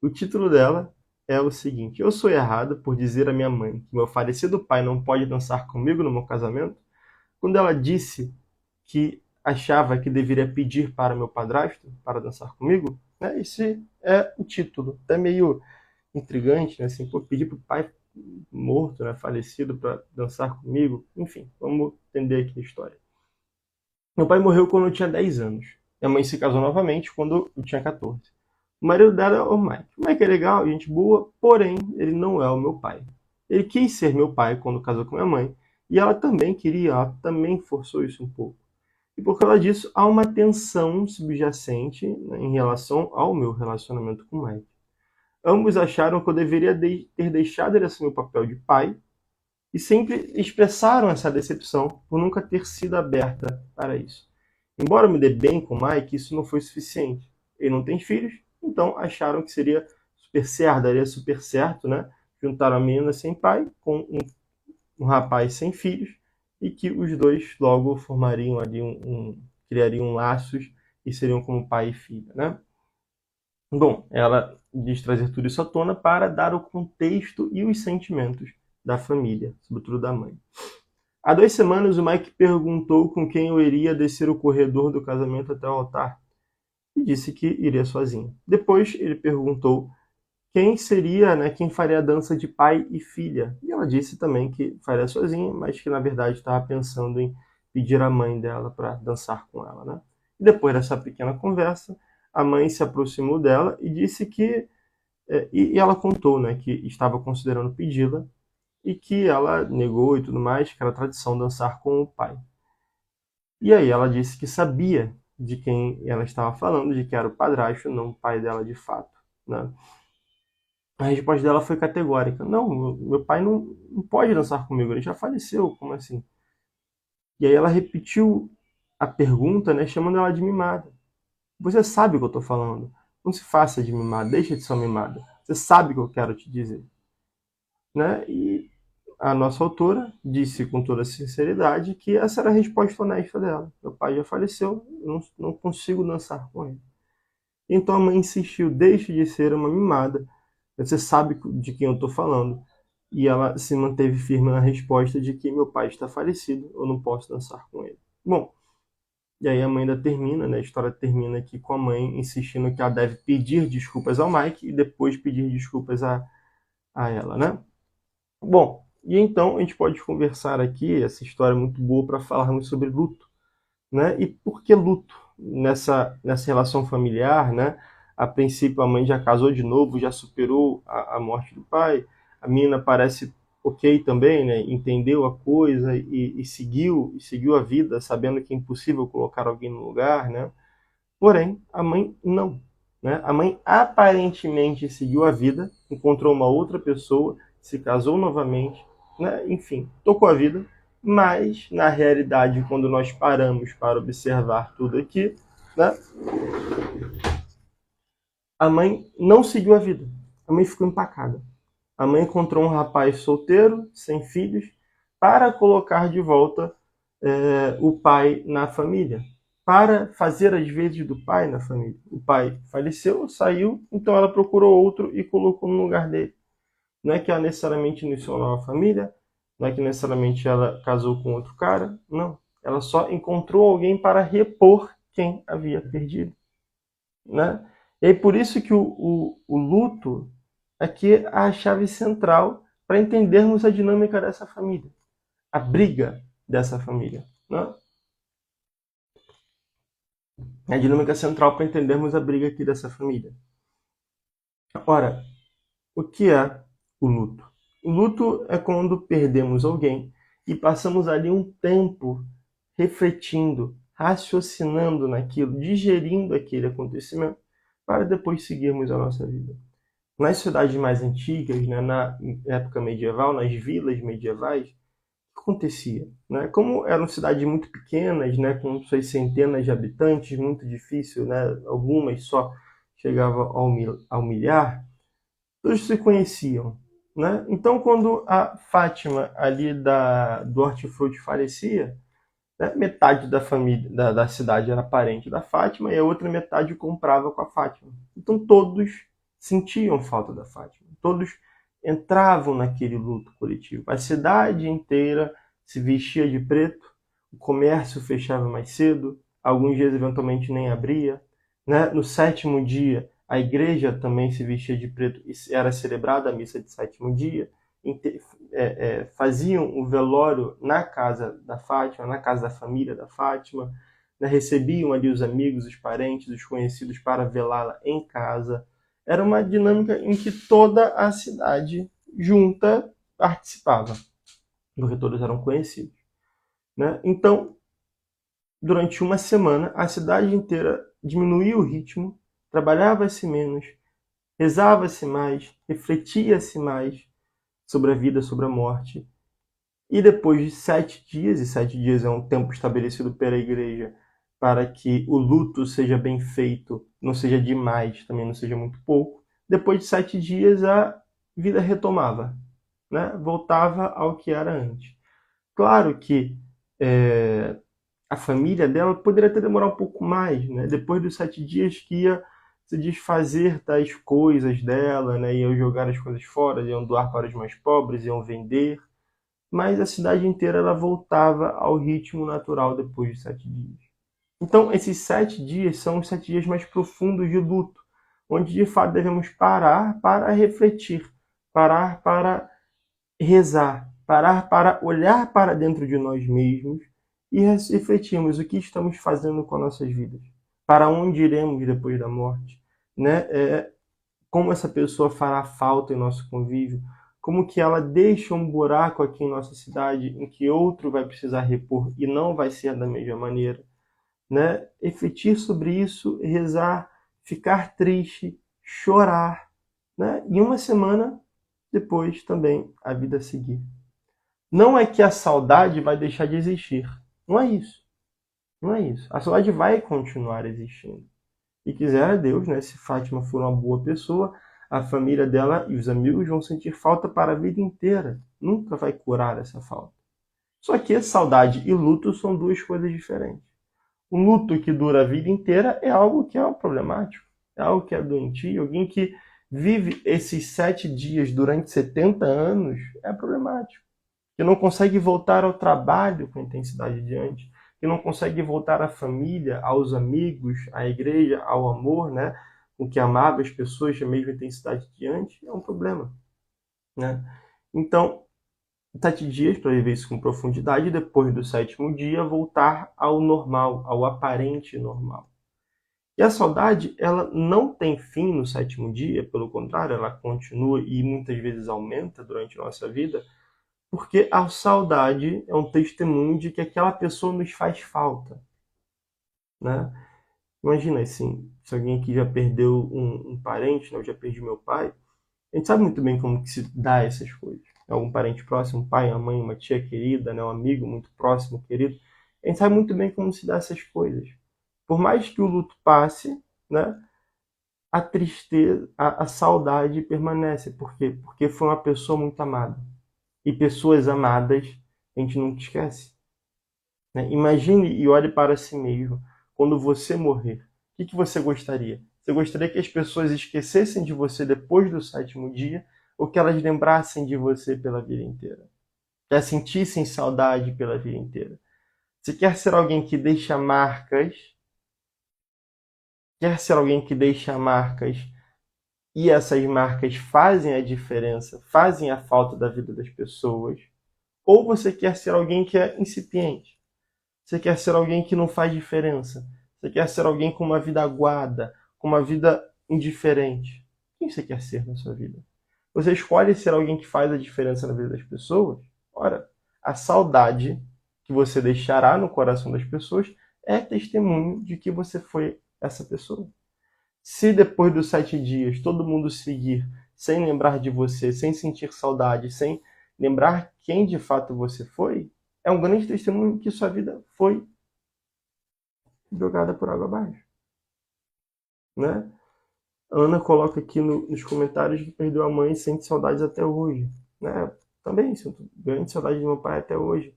O título dela é o seguinte: Eu sou errada por dizer à minha mãe que meu falecido pai não pode dançar comigo no meu casamento, quando ela disse que achava que deveria pedir para meu padrasto para dançar comigo. Né? Esse é o título. Até meio intrigante, né? Assim, pô, pedir para o pai morto, né, falecido, para dançar comigo. Enfim, vamos entender aqui a história. Meu pai morreu quando eu tinha 10 anos. Minha mãe se casou novamente quando eu tinha 14. O marido dela é o Mike. O Mike é legal, gente boa, porém, ele não é o meu pai. Ele quis ser meu pai quando casou com minha mãe, e ela também queria, ela também forçou isso um pouco. E por causa disso, há uma tensão subjacente, né, em relação ao meu relacionamento com o Mike. Ambos acharam que eu deveria ter deixado ele assumir o papel de pai, e sempre expressaram essa decepção por nunca ter sido aberta para isso. Embora eu me dê bem com o Mike, isso não foi suficiente. Ele não tem filhos, então acharam que seria super certo, daria super certo, né? Juntaram a menina sem pai com um rapaz sem filhos e que os dois logo formariam ali criariam laços e seriam como pai e filha, né? Bom, ela diz trazer tudo isso à tona para dar o contexto e os sentimentos da família, sobretudo da mãe. Há 2 semanas, o Mike perguntou com quem eu iria descer o corredor do casamento até o altar e disse que iria sozinho. Depois, ele perguntou quem seria, né, quem faria a dança de pai e filha. E ela disse também que faria sozinha, mas que na verdade estava pensando em pedir à mãe dela para dançar com ela, né? E depois dessa pequena conversa, a mãe se aproximou dela e disse que e ela contou, né, que estava considerando pedi-la e que ela negou e tudo mais, que era tradição dançar com o pai. E aí ela disse que sabia de quem ela estava falando, de que era o padrasto, não o pai dela de fato, né? A resposta dela foi categórica: Não, meu pai não pode dançar comigo, ele já faleceu, como assim? E aí ela repetiu a pergunta, né, chamando ela de mimada. Você sabe o que eu estou falando. Não se faça de mimada, deixa de ser uma mimada. Você sabe o que eu quero te dizer. Né? E a nossa autora disse com toda sinceridade que essa era a resposta honesta dela. Meu pai já faleceu, eu não consigo dançar com ele. Então a mãe insistiu: deixe de ser uma mimada, você sabe de quem eu estou falando. E ela se manteve firme na resposta de que meu pai está falecido, eu não posso dançar com ele. Bom, e aí a mãe ainda termina, né? A história termina aqui com a mãe insistindo que ela deve pedir desculpas ao Mike e depois pedir desculpas a ela, né? Bom, e então a gente pode conversar aqui, essa história é muito boa para falarmos sobre luto, né? E por que luto nessa relação familiar, né? A princípio a mãe já casou de novo, já superou a morte do pai, a menina parece ok também, né? Entendeu a coisa e seguiu a vida, sabendo que é impossível colocar alguém no lugar, né? Porém, a mãe não. Né? A mãe aparentemente seguiu a vida, encontrou uma outra pessoa, se casou novamente, né? Enfim, tocou a vida, mas na realidade, quando nós paramos para observar tudo aqui, né? A mãe não seguiu a vida. A mãe ficou empacada. A mãe encontrou um rapaz solteiro, sem filhos, para colocar de volta o pai na família, para fazer as vezes do pai na família. O pai faleceu, saiu, então ela procurou outro e colocou no lugar dele. Não é que ela necessariamente iniciou uma nova família, não é que necessariamente ela casou com outro cara, não. Ela só encontrou alguém para repor quem havia perdido. Né? E aí por isso que o luto aqui é a chave central para entendermos a dinâmica dessa família, a briga dessa família. Né? É a dinâmica central para entendermos a briga aqui dessa família. Ora, o que é o luto? O luto é quando perdemos alguém e passamos ali um tempo refletindo, raciocinando naquilo, digerindo aquele acontecimento, para depois seguirmos a nossa vida. Nas cidades mais antigas, né, na época medieval, nas vilas medievais, o que acontecia? Né? Como eram cidades muito pequenas, né, com suas centenas de habitantes, muito difícil, né, algumas só chegavam ao milhar, todos se conheciam. Né? Então, quando a Fátima ali do hortifruti falecia, né, metade da família da cidade era parente da Fátima e a outra metade comprava com a Fátima. Então todos sentiam falta da Fátima. Todos entravam naquele luto coletivo. A cidade inteira se vestia de preto, o comércio fechava mais cedo, alguns dias eventualmente nem abria, né? No sétimo dia, a igreja também se vestia de preto e era celebrada a missa de sétimo dia. Faziam o velório na casa da Fátima, na casa da família da Fátima, né? Recebiam ali os amigos, os parentes, os conhecidos para velá-la em casa. Era uma dinâmica em que toda a cidade junta participava, porque todos eram conhecidos, né? Então, durante uma semana, a cidade inteira diminuía o ritmo, trabalhava-se menos, rezava-se mais, refletia-se mais sobre a vida, sobre a morte. E depois de 7 dias, e 7 dias é um tempo estabelecido pela igreja para que o luto seja bem feito, não seja demais, também não seja muito pouco, depois de 7 dias a vida retomava, né? Voltava ao que era antes. Claro que a família dela poderia até demorar um pouco mais, né? Depois dos 7 dias que ia se desfazer das coisas dela, né? Iam jogar as coisas fora, iam doar para os mais pobres, iam vender, mas a cidade inteira ela voltava ao ritmo natural depois de 7 dias. Então, esses 7 dias são os 7 dias mais profundos de luto, onde de fato devemos parar para refletir, parar para rezar, parar para olhar para dentro de nós mesmos e refletirmos o que estamos fazendo com nossas vidas, para onde iremos depois da morte, né? Como essa pessoa fará falta em nosso convívio, como que ela deixa um buraco aqui em nossa cidade em que outro vai precisar repor e não vai ser da mesma maneira, né? Refletir sobre isso, rezar, ficar triste, chorar, né? E uma semana depois também a vida seguir. Não é que a saudade vai deixar de existir. Não é isso. Não é isso. A saudade vai continuar existindo. E quiser Deus, né, se Fátima for uma boa pessoa, a família dela e os amigos vão sentir falta para a vida inteira. Nunca vai curar essa falta. Só que saudade e luto são duas coisas diferentes. O luto que dura a vida inteira é algo que é problemático, é algo que é doentio. Alguém que vive esses 7 dias durante 70 anos é problemático. Que não consegue voltar ao trabalho com intensidade de antes, que não consegue voltar à família, aos amigos, à igreja, ao amor, né? O que amava as pessoas da mesma intensidade de antes, é um problema, né? Então, 7 dias para viver isso com profundidade, e depois do sétimo dia voltar ao normal, ao aparente normal. E a saudade, ela não tem fim no sétimo dia, pelo contrário, ela continua e muitas vezes aumenta durante a nossa vida, porque a saudade é um testemunho de que aquela pessoa nos faz falta, né? Imagina assim, se alguém aqui já perdeu um parente, né? Eu já perdi meu pai, a gente sabe muito bem como que se dá essas coisas. Algum parente próximo, um pai, uma mãe, uma tia querida, né? Um amigo muito próximo, querido. A gente sabe muito bem como se dá essas coisas. Por mais que o luto passe, né? A tristeza, a saudade permanece. Por quê? Porque foi uma pessoa muito amada. E pessoas amadas a gente nunca esquece, né? Imagine e olhe para si mesmo. Quando você morrer, o que você gostaria? Você gostaria que as pessoas esquecessem de você depois do sétimo dia ou que elas lembrassem de você pela vida inteira? Que elas sentissem saudade pela vida inteira? Você quer ser alguém que deixa marcas? Quer ser alguém que deixa marcas e essas marcas fazem a diferença, fazem a falta da vida das pessoas? Ou você quer ser alguém que é incipiente? Você quer ser alguém que não faz diferença? Você quer ser alguém com uma vida aguada, com uma vida indiferente? Quem você quer ser na sua vida? Você escolhe ser alguém que faz a diferença na vida das pessoas? Ora, a saudade que você deixará no coração das pessoas é testemunho de que você foi essa pessoa. Se depois dos 7 dias todo mundo seguir sem lembrar de você, sem sentir saudade, sem lembrar quem de fato você foi, é um grande testemunho que sua vida foi jogada por água abaixo, né? A Ana coloca aqui nos comentários que perdeu a mãe e sente saudades até hoje, né? Também sinto grande saudade de meu pai até hoje.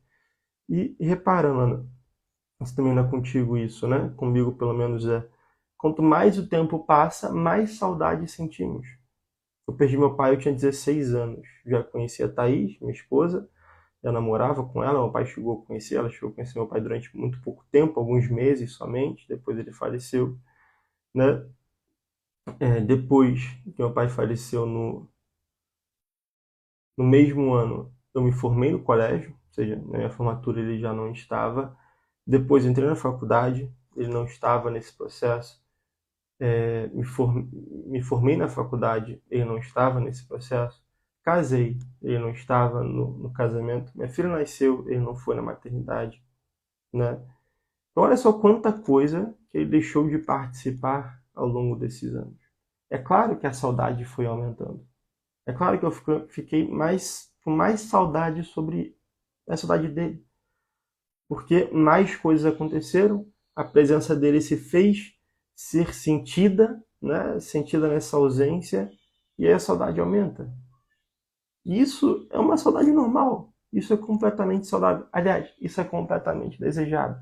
E repara, Ana, você também não é contigo isso, né? Comigo pelo menos é. quanto mais o tempo passa, mais saudade sentimos. Eu perdi meu pai, eu tinha 16 anos. Já conhecia a Thaís, minha esposa, eu namorava com ela, meu pai chegou a conhecer, ela chegou a conhecer meu pai durante muito pouco tempo, alguns meses somente, depois ele faleceu, né? Depois que meu pai faleceu no mesmo ano, eu me formei no colégio, ou seja, na minha formatura ele já não estava. Depois entrei na faculdade, ele não estava nesse processo. Me formei na faculdade, ele não estava nesse processo. Casei, ele não estava no casamento. Minha filha nasceu, ele não foi na maternidade, né? Então, olha só quanta coisa que ele deixou de participar ao longo desses anos. É claro que a saudade foi aumentando. É claro que eu fiquei com mais saudade sobre a saudade dele. Porque mais coisas aconteceram, a presença dele se fez ser sentida, né? Sentida nessa ausência, e aí a saudade aumenta. E isso é uma saudade normal. Isso é completamente saudável. Aliás, isso é completamente desejado.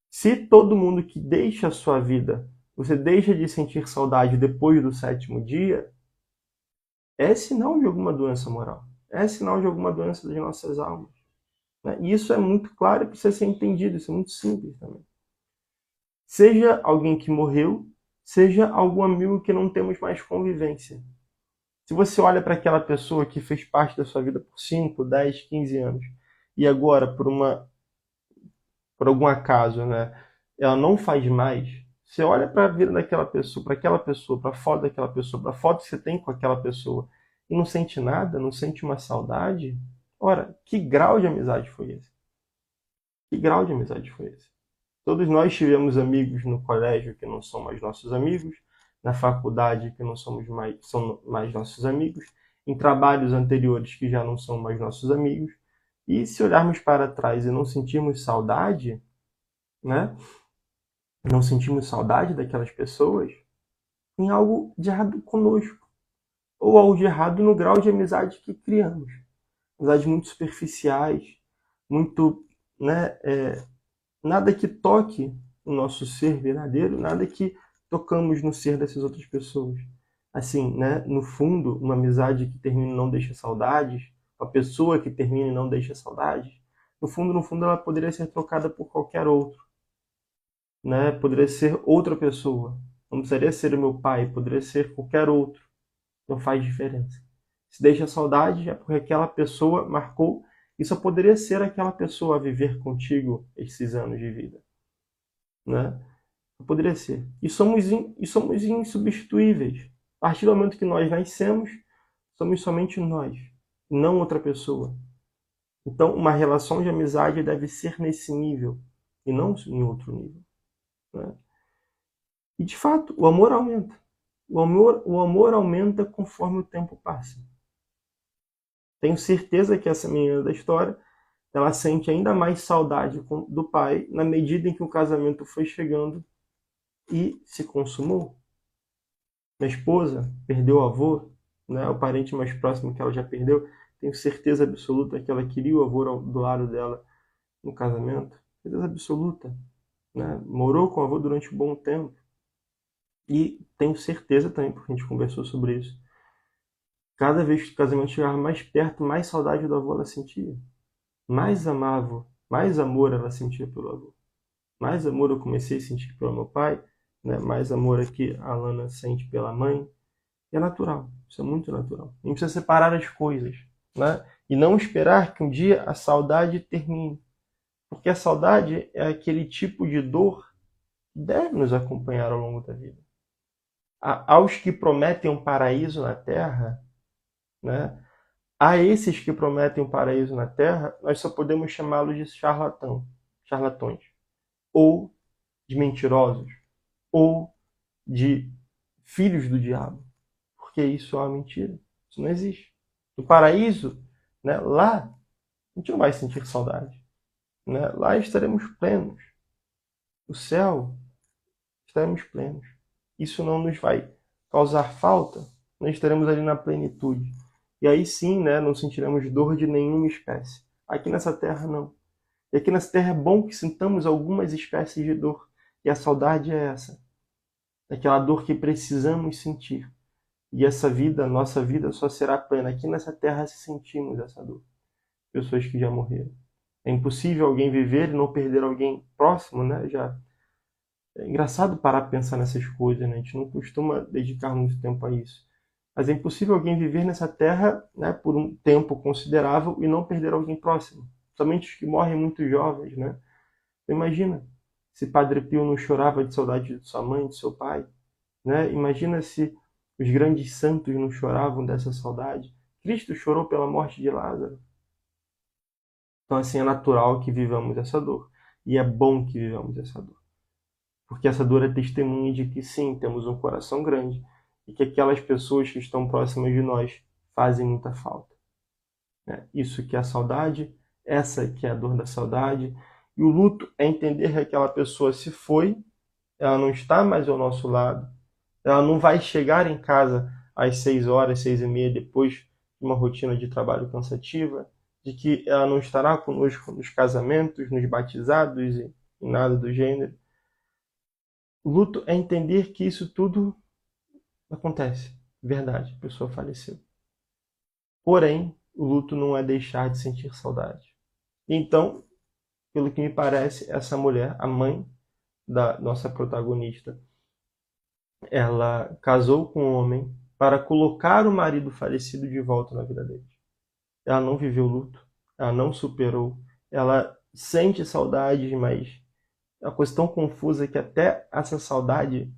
Se todo mundo que deixa a sua vida, você deixa de sentir saudade depois do 7º dia, é sinal de alguma doença moral. É sinal de alguma doença das nossas almas. Né? E isso é muito claro e precisa ser entendido. Isso é muito simples também. Seja alguém que morreu, seja algum amigo que não temos mais convivência. Se você olha para aquela pessoa que fez parte da sua vida por 5, 10, 15 anos, e agora, por algum acaso, né, ela não faz mais, você olha para a vida daquela pessoa, para a foto daquela pessoa, para a foto que você tem com aquela pessoa, e não sente nada, não sente uma saudade, ora, que grau de amizade foi esse? Que grau de amizade foi esse? Todos nós tivemos amigos no colégio que não são mais nossos amigos, na faculdade que não são mais nossos amigos, em trabalhos anteriores que já não são mais nossos amigos. E se olharmos para trás e não sentirmos saudade, né? Não sentimos saudade daquelas pessoas, tem algo de errado conosco. Ou algo de errado no grau de amizade que criamos. Amizades muito superficiais, muito, né, nada que toque o nosso ser verdadeiro, nada que tocamos no ser dessas outras pessoas. Assim, né, no fundo, uma amizade que termina e não deixa saudades, uma pessoa que termina e não deixa saudades, no fundo, ela poderia ser trocada por qualquer outro, né? Poderia ser outra pessoa. Não precisaria ser o meu pai, poderia ser qualquer outro. Não faz diferença. Se deixa saudade é porque aquela pessoa marcou e só poderia ser aquela pessoa a viver contigo esses anos de vida, né? Poderia ser. E somos insubstituíveis. A partir do momento que nós nascemos, somos somente nós, não outra pessoa. Então, uma relação de amizade deve ser nesse nível e não em outro nível, né? E, de fato, o amor aumenta. O amor aumenta conforme o tempo passa. Tenho certeza que essa menina da história, ela sente ainda mais saudade do pai na medida em que o casamento foi chegando e se consumou. Minha esposa perdeu o avô, né, o parente mais próximo que ela já perdeu. Tenho certeza absoluta que ela queria o avô do lado dela no casamento. Certeza absoluta. Né? Morou com o avô durante um bom tempo. E tenho certeza também, porque a gente conversou sobre isso, cada vez que o casamento chegava mais perto, mais saudade do avô ela sentia. Mais amável, mais amor ela sentia pelo avô. Mais amor eu comecei a sentir pelo meu pai, né? Mais amor aqui a Lana sente pela mãe. E é natural, isso é muito natural. A gente precisa separar as coisas, né? E não esperar que um dia a saudade termine. Porque a saudade é aquele tipo de dor que deve nos acompanhar ao longo da vida. Aos que prometem um paraíso na Terra, né? A esses que prometem um paraíso na Terra, nós só podemos chamá-los de charlatões, ou de mentirosos, ou de filhos do diabo. Porque isso é uma mentira. Isso não existe. No paraíso, né, lá, a gente não vai sentir saudade. Né? Lá estaremos plenos. No céu, estaremos plenos. Isso não nos vai causar falta. Nós estaremos ali na plenitude. E aí sim, né, não sentiremos dor de nenhuma espécie. Aqui nessa terra, não. E aqui nessa terra é bom que sintamos algumas espécies de dor. E a saudade é essa. aquela dor que precisamos sentir. E essa vida, nossa vida, só será plena aqui nessa terra se sentimos essa dor. Pessoas que já morreram. É impossível alguém viver e não perder alguém próximo, né? Já é engraçado parar para pensar nessas coisas, né? A gente não costuma dedicar muito tempo a isso. Mas é impossível alguém viver nessa terra, né, por um tempo considerável e não perder alguém próximo. Somente os que morrem muito jovens, né? Então, imagina se Padre Pio não chorava de saudade de sua mãe, de seu pai, né? Imagina se os grandes santos não choravam dessa saudade. Cristo chorou pela morte de Lázaro. Então, assim, é natural que vivamos essa dor. E é bom que vivamos essa dor. Porque essa dor é testemunha de que, sim, temos um coração grande e que aquelas pessoas que estão próximas de nós fazem muita falta. Né? Isso que é a saudade, essa que é a dor da saudade. E o luto é entender que aquela pessoa se foi, ela não está mais ao nosso lado, ela não vai chegar em casa às 6 horas, 6h30, depois de uma rotina de trabalho cansativa, de que ela não estará conosco nos casamentos, nos batizados e nada do gênero. O luto é entender que isso tudo acontece. Verdade, a pessoa faleceu. Porém, o luto não é deixar de sentir saudade. Então, pelo que me parece, essa mulher, a mãe da nossa protagonista, ela casou com um homem para colocar o marido falecido de volta na vida dele. Ela não viveu luto, ela não superou, ela sente saudade, mas é uma coisa tão confusa que até essa saudade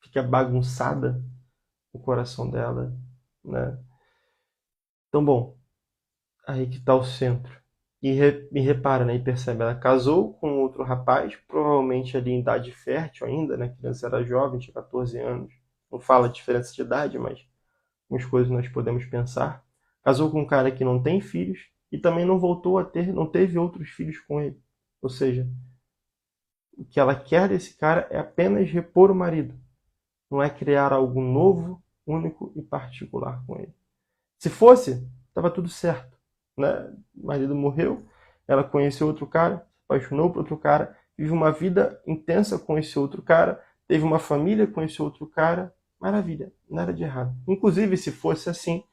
fica bagunçada no coração dela, né? Então, bom, aí que está o centro. E repara, né? E percebe, ela casou com outro rapaz, provavelmente ali em idade fértil ainda, né? A criança era jovem, tinha 14 anos. Não fala a diferença de idade, mas algumas coisas nós podemos pensar. Casou com um cara que não tem filhos e também não voltou a ter, não teve outros filhos com ele. Ou seja, o que ela quer desse cara é apenas repor o marido, não é criar algo novo, único e particular com ele. Se fosse, estava tudo certo, né? O marido morreu, ela conheceu outro cara, se apaixonou por outro cara, vive uma vida intensa com esse outro cara, teve uma família com esse outro cara, maravilha, nada de errado. Inclusive, se fosse assim,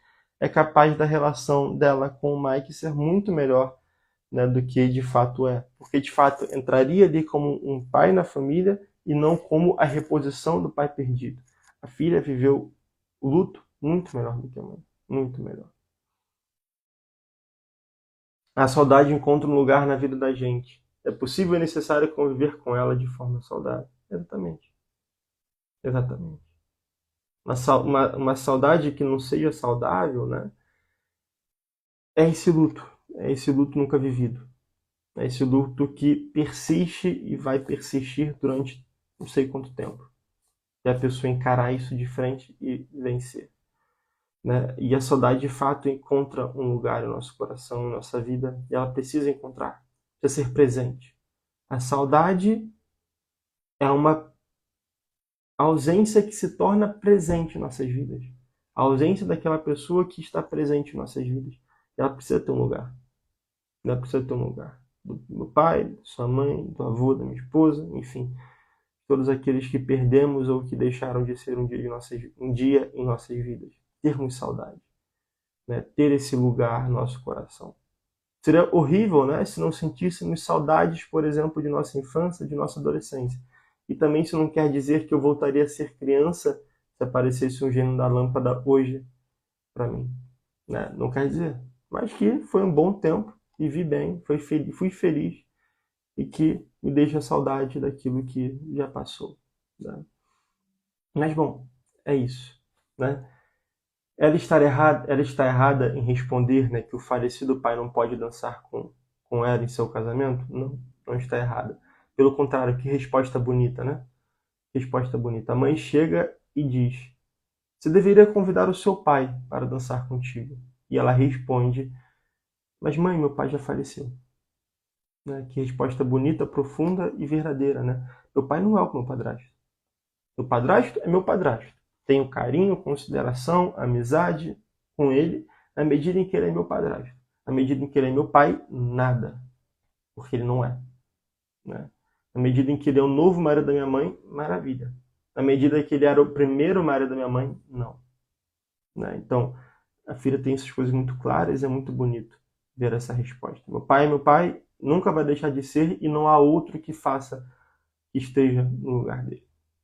é capaz da relação dela com o Mike ser muito melhor, né, do que de fato é. Porque de fato entraria ali como um pai na família e não como a reposição do pai perdido. A filha viveu o luto muito melhor do que a mãe. Muito melhor. A saudade encontra um lugar na vida da gente. É possível e necessário conviver com ela de forma saudável. Exatamente. Exatamente. Uma saudade que não seja saudável, né? É esse luto. É esse luto nunca vivido. É esse luto que persiste e vai persistir durante não sei quanto tempo. E a pessoa encarar isso de frente e vencer. Né? E a saudade de fato encontra um lugar no nosso coração, na nossa vida, e ela precisa encontrar, precisa ser presente. A saudade é uma ausência que se torna presente em nossas vidas. A ausência daquela pessoa que está presente em nossas vidas. Ela precisa ter um lugar. Ela precisa ter um lugar. Do meu pai, da sua mãe, do avô, da minha esposa, enfim. Todos aqueles que perdemos ou que deixaram de ser um dia em nossas vidas. Termos saudade. Né? Ter esse lugar no nosso coração. Seria horrível, né, se não sentíssemos saudades, por exemplo, de nossa infância, de nossa adolescência. E também isso não quer dizer que eu voltaria a ser criança se aparecesse um gênio da lâmpada hoje para mim. Né? Não quer dizer. Mas que foi um bom tempo, vivi bem, fui feliz e que me deixa saudade daquilo que já passou. Né? Mas, bom, é isso. Né? Ela está errada em responder, né, que o falecido pai não pode dançar com ela em seu casamento? Não, não está errada. Pelo contrário, que resposta bonita, né? Resposta bonita. A mãe chega e diz: você deveria convidar o seu pai para dançar contigo. E ela responde: mas mãe, meu pai já faleceu. Né? Que resposta bonita, profunda e verdadeira, né? Meu pai não é o meu padrasto. Meu padrasto é meu padrasto. Tenho carinho, consideração, amizade com ele, na medida em que ele é meu padrasto. Na medida em que ele é meu pai, nada. Porque ele não é. Né? Na medida em que ele é o novo marido da minha mãe, maravilha. Na medida que ele era o primeiro marido da minha mãe, não. Né? Então, a filha tem essas coisas muito claras, é muito bonito ver essa resposta. Meu pai nunca vai deixar de ser e não há outro que faça, que esteja no lugar dele.